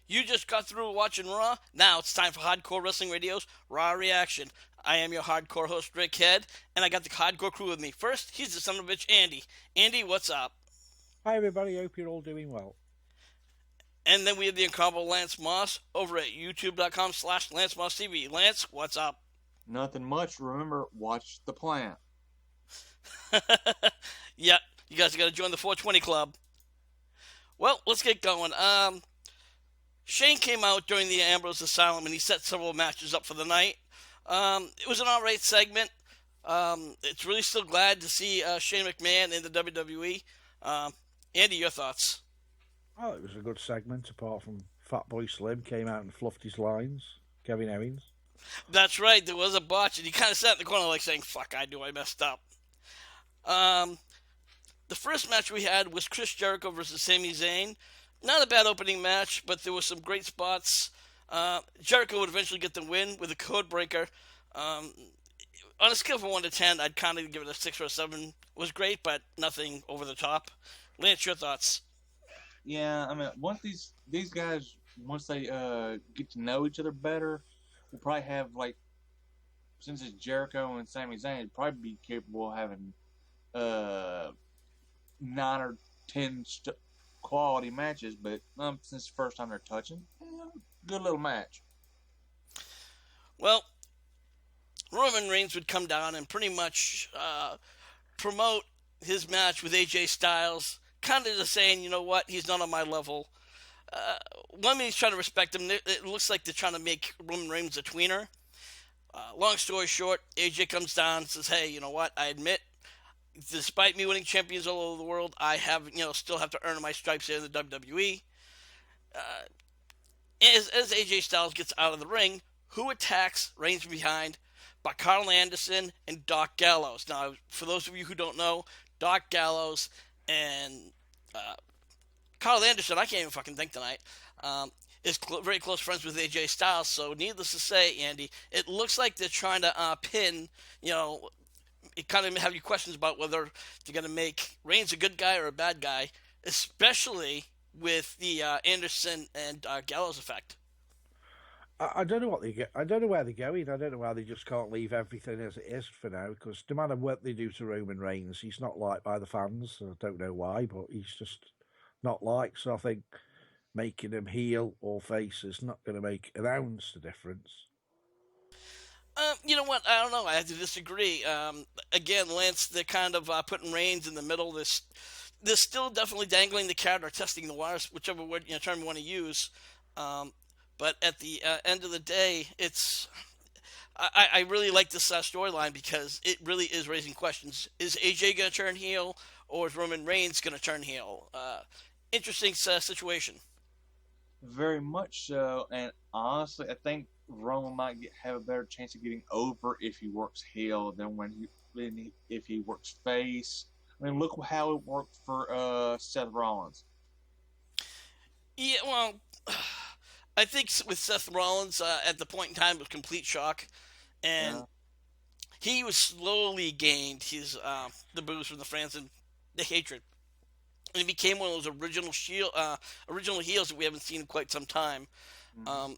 You just got through watching Raw. Now it's time for Hardcore Wrestling Radio's Raw Reaction. I am your hardcore host, Rick Head, and I got the hardcore crew with me. First, he's the son of a bitch, Andy. Andy, what's up? Hi everybody, hope you're all doing well. And then we have the incredible Lance Moss over at youtube.com/Lance Moss TV. Lance, what's up? Nothing much. Remember, watch the plant. Yep, you guys got to join the 420 Club. Well, let's get going. Shane came out during the Ambrose Asylum and he set several matches up for the night. It was an alright segment. It's really still glad to see Shane McMahon in the WWE. Andy, your thoughts? Oh, it was a good segment, apart from Fatboy Slim came out and fluffed his lines. Kevin Owens. That's right, there was a botch, and he kind of sat in the corner like saying, fuck, I messed up. The first match we had was Chris Jericho versus Sami Zayn. Not a bad opening match, but there were some great spots. Jericho would eventually get the win with a code breaker. On a scale from 1 to 10, I'd kind of give it a 6 or a 7. It was great, but nothing over the top. Lance, your thoughts? Yeah, I mean, once these guys, once they get to know each other better, we'll probably have, like, since it's Jericho and Sami Zayn, it'd probably be capable of having 9 or 10 quality matches. But since it's the first time they're touching, good little match. Well, Roman Reigns would come down and pretty much promote his match with AJ Styles, kind of just saying, you know what, he's not on my level. One minute he's trying to respect him. It looks like they're trying to make Roman Reigns a tweener. Long story short, AJ comes down and says, hey, you know what, I admit, despite me winning champions all over the world, I have, still have to earn my stripes here in the WWE. As AJ Styles gets out of the ring, who attacks Reigns from behind but Karl Anderson and Doc Gallows. Now, for those of you who don't know, Doc Gallows and Karl Anderson, I can't even fucking think tonight, is very close friends with AJ Styles. So, needless to say, Andy, it looks like they're trying to pin, it kind of have you questions about whether they're going to make Reigns a good guy or a bad guy, especially with the Anderson and Gallows effect. I don't know what they get. I don't know where they're going. I don't know why they just can't leave everything as it is for now. Because no matter what they do to Roman Reigns, he's not liked by the fans. I don't know why, but he's just not liked. So I think making him heel or face is not going to make an ounce of difference. You know what? I don't know. I have to disagree. Again, Lance, they're kind of putting Reigns in the middle. They're still definitely dangling the carrot or testing the waters, whichever word term you want to use. But at the end of the day, I really like this storyline because it really is raising questions. Is AJ going to turn heel, or is Roman Reigns going to turn heel? Interesting situation. Very much so, and honestly, I think Roman might have a better chance of getting over if he works heel than if he works face. I mean, look how it worked for Seth Rollins. Yeah, well, I think with Seth Rollins, at the point in time, it was complete shock, and he was slowly gained his the booze from the fans and the hatred, and he became one of those original heels that we haven't seen in quite some time. Mm-hmm.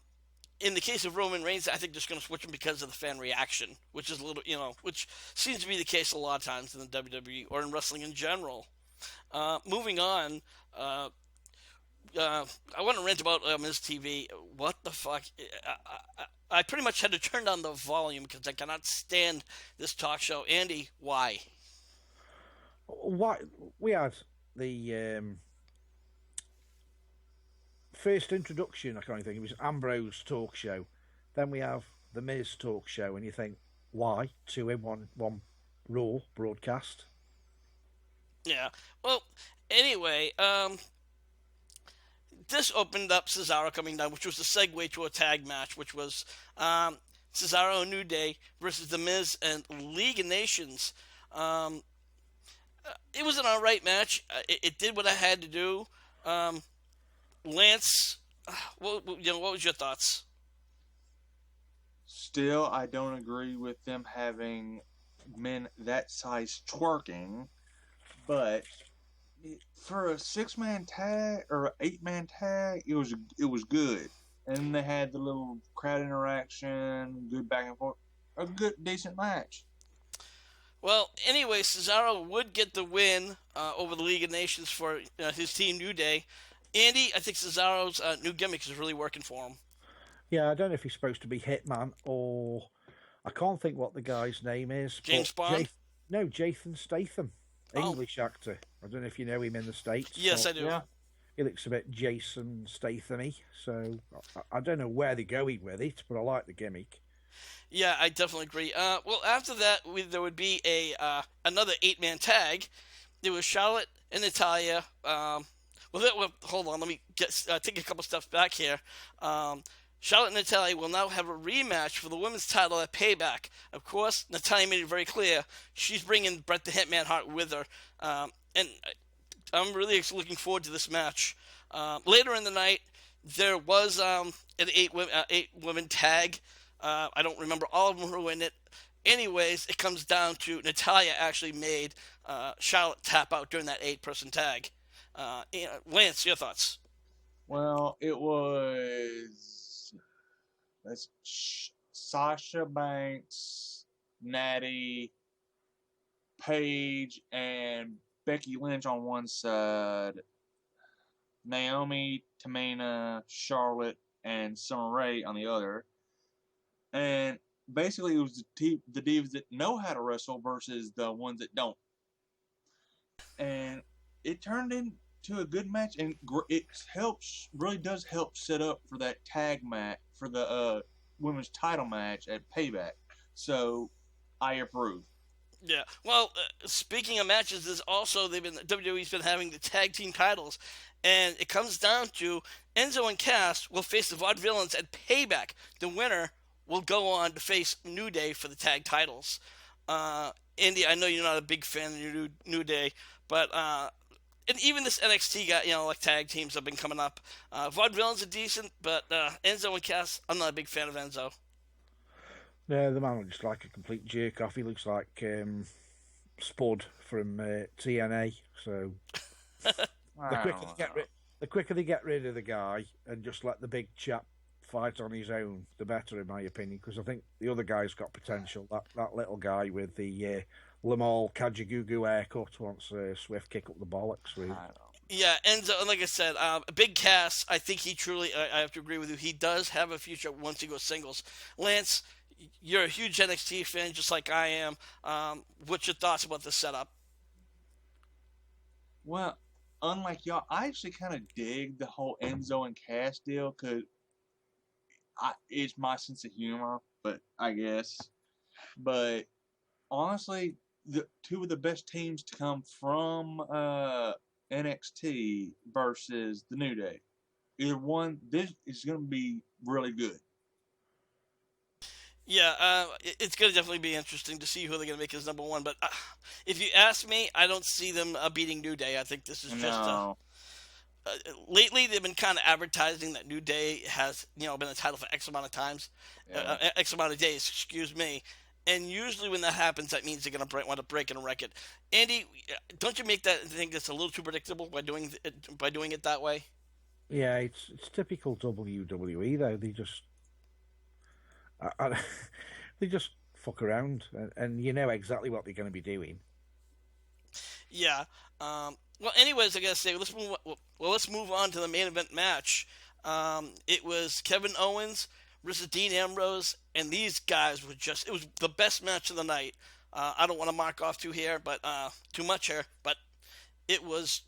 In the case of Roman Reigns, I think they're just going to switch him because of the fan reaction, which is a little, which seems to be the case a lot of times in the WWE or in wrestling in general. Moving on. I want to rant about Miz TV. What the fuck? I pretty much had to turn down the volume because I cannot stand this talk show. Andy, why? Why we had the first introduction, I can't think. It was Ambrose talk show. Then we have the Miz talk show, and you think, why 2 in 1 Raw broadcast? Yeah. Well, anyway, this opened up Cesaro coming down, which was a segue to a tag match, which was Cesaro and New Day versus The Miz and League of Nations. It was an alright match. It did what I had to do. Lance, what was your thoughts? Still, I don't agree with them having men that size twerking, but for a 6-man tag or an 8-man tag, it was good. And they had the little crowd interaction, good back and forth, a good decent match. Well, anyway, Cesaro would get the win over the League of Nations for his team New Day. Andy, I think Cesaro's new gimmick is really working for him. Yeah, I don't know if he's supposed to be Hitman or I can't think what the guy's name is. James Bond? No, Jason Statham, English actor. I don't know if you know him in the States. Yes, I do. Yeah. He looks a bit Jason Statham-y, so I don't know where they're going with it, but I like the gimmick. Yeah, I definitely agree. Well, after that, there would be another 8-man tag. There was Charlotte and Natalya. Hold on, let me take a couple steps back here. Charlotte and Natalya will now have a rematch for the women's title at Payback. Of course, Natalya made it very clear she's bringing Bret the Hitman Hart with her, and I'm really looking forward to this match. Later in the night, there was an 8-women tag. I don't remember all of them who were in it. Anyways, it comes down to Natalya actually made Charlotte tap out during that 8-person tag. Lance, your thoughts? Well, it was Sasha Banks, Natty, Paige, and Becky Lynch on one side, Naomi, Tamina, Charlotte, and Summer Rae on the other. And basically, it was the divas that know how to wrestle versus the ones that don't. And it turned into a good match, and it really does help set up for that tag match, for the women's title match at Payback. So, I approve. Yeah. Well, speaking of matches, WWE's been having the tag team titles, and it comes down to Enzo and Cass will face the Vaude Villans at Payback. The winner will go on to face New Day for the tag titles. Andy, I know you're not a big fan of New Day, but and even this NXT guy, like tag teams have been coming up. Vaude Villans are decent, but Enzo and Cass, I'm not a big fan of Enzo. No, the man looks like a complete jerk off. He looks like Spud from TNA. So the quicker they get rid of the guy and just let the big chap fight on his own, the better, in my opinion. Because I think the other guy's got potential. That little guy with the Lamal Kajagoogoo haircut wants Swift kick up the bollocks. Really. Yeah, Enzo, and like I said, Big Cass, I think he truly, I have to agree with you, he does have a future once he goes singles. Lance, you're a huge NXT fan, just like I am. What's your thoughts about this setup? Well, unlike y'all, I actually kind of dig the whole Enzo and Cass deal, because it's my sense of humor, but I guess. But honestly, the two of the best teams to come from NXT versus the New Day. Either one, this is going to be really good. Yeah, it's going to definitely be interesting to see who they're going to make as number one. But if you ask me, I don't see them beating New Day. I think this is just lately they've been kind of advertising that New Day has been a title for X amount of times, X amount of days. Excuse me. And usually when that happens, that means they're going to want to break a record. Andy, don't you think that's a little too predictable by doing it that way? Yeah, it's typical WWE though. They just they just fuck around, and you know exactly what they're going to be doing. Yeah. Well, anyways, I gotta say, let's move on to the main event match. It was Kevin Owens versus Dean Ambrose, and these guys it was the best match of the night. I don't want to mark off too much here, but it was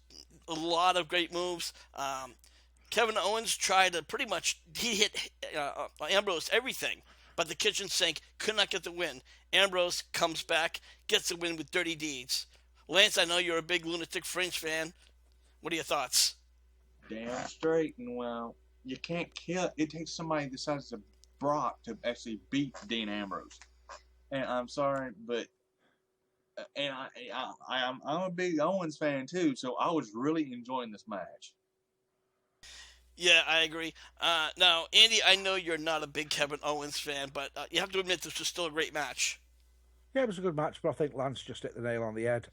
a lot of great moves. Kevin Owens tried to he hit Ambrose everything, but the kitchen sink could not get the win. Ambrose comes back, gets the win with Dirty Deeds. Lance, I know you're a big Lunatic Fringe fan. What are your thoughts? Damn straight, and well, you can't kill it. It takes somebody the size of Brock to actually beat Dean Ambrose. And I'm sorry, but I'm a big Owens fan too, so I was really enjoying this match. Yeah, I agree. Now, Andy, I know you're not a big Kevin Owens fan, but you have to admit this was still a great match. Yeah, it was a good match, but I think Lance just hit the nail on the head.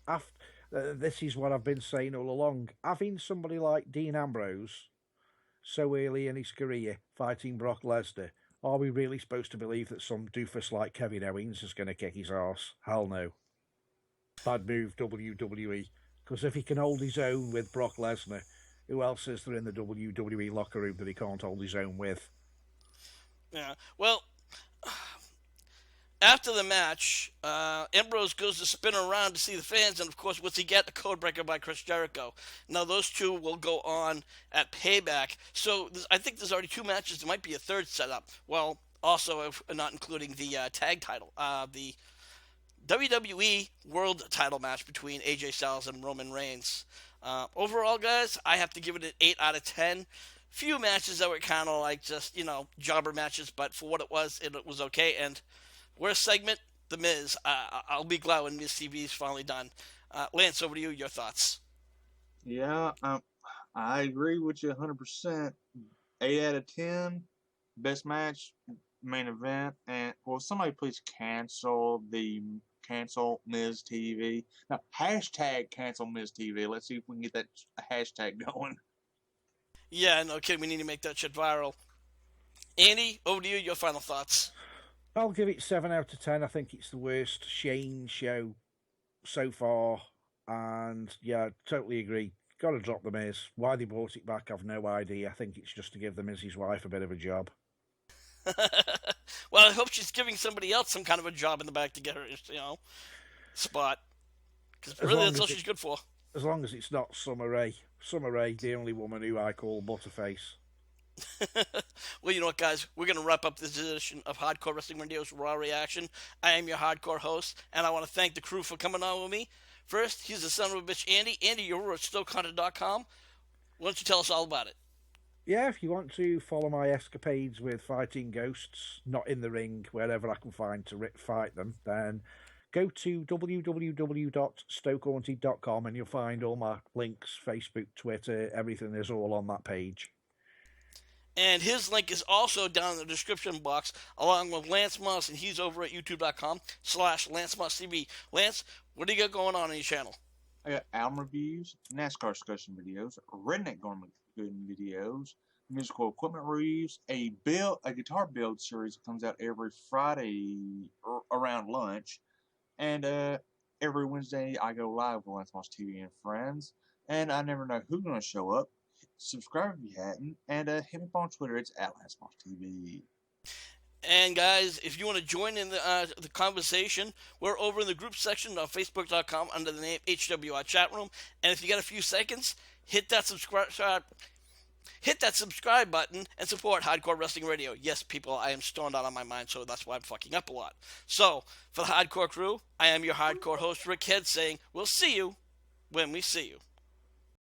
This is what I've been saying all along. Having somebody like Dean Ambrose so early in his career fighting Brock Lesnar, are we really supposed to believe that some doofus like Kevin Owens is going to kick his arse? Hell no. Bad move, WWE. Because if he can hold his own with Brock Lesnar, who else is there in the WWE locker room that he can't hold his own with? Yeah. Well, after the match, Ambrose goes to spin around to see the fans, and of course, what's he get? A code breaker by Chris Jericho. Now, those two will go on at Payback. So, I think there's already 2 matches. There might be a third setup. Well, also, if not including the tag title. The WWE World title match between AJ Styles and Roman Reigns. Overall, guys, I have to give it an 8 out of 10. Few matches that were kind of like just, jobber matches, but for what it was okay. And worst segment, The Miz. I'll be glad when Miz TV is finally done. Lance, over to you. Your thoughts? Yeah, I agree with you 100%. 8 out of 10. Best match, main event. And, well, somebody please cancel Miz TV. Now, hashtag cancel Miz TV. Let's see if we can get that hashtag going. Yeah, no kidding. We need to make that shit viral. Andy, over to you. Your final thoughts. I'll give it 7 out of 10. I think it's the worst Shane show so far. And yeah, totally agree. Got to drop the Miz. Why they brought it back, I've no idea. I think it's just to give the Miz's wife a bit of a job. Well, I hope she's giving somebody else some kind of a job in the back to get her, spot. Because really, that's all she's good for. As long as it's not Summer Rae. Summer Rae, the only woman who I call Butterface. Well, you know what, guys? We're going to wrap up this edition of Hardcore Wrestling Radio's Raw Reaction. I am your hardcore host, and I want to thank the crew for coming on with me. First, he's the son of a bitch, Andy. Andy, you're over at StokeHunter.com. Why don't you tell us all about it? Yeah, if you want to follow my escapades with fighting ghosts, not in the ring, wherever I can find to fight them, then go to www.stokehaunted.com and you'll find all my links, Facebook, Twitter, everything is all on that page. And his link is also down in the description box, along with Lance Moss, and he's over at youtube.com/Lance Moss TV. Lance, what do you got going on your channel? I got album reviews, NASCAR discussion videos, redneck garment videos, musical equipment reviews, a guitar build series that comes out every Friday around lunch, and every Wednesday I go live with Lance Moss TV and friends, and I never know who's going to show up. Subscribe if you hadn't, and hit me up on Twitter. It's @LanceMossTV. And guys, if you want to join in the conversation, we're over in the group section on Facebook.com under the name HWR Chat Room. And if you got a few seconds, hit that subscribe button and support Hardcore Wrestling Radio. Yes, people, I am stoned out on my mind, so that's why I'm fucking up a lot. So, for the Hardcore crew, I am your hardcore host, Rick Head, saying, we'll see you when we see you.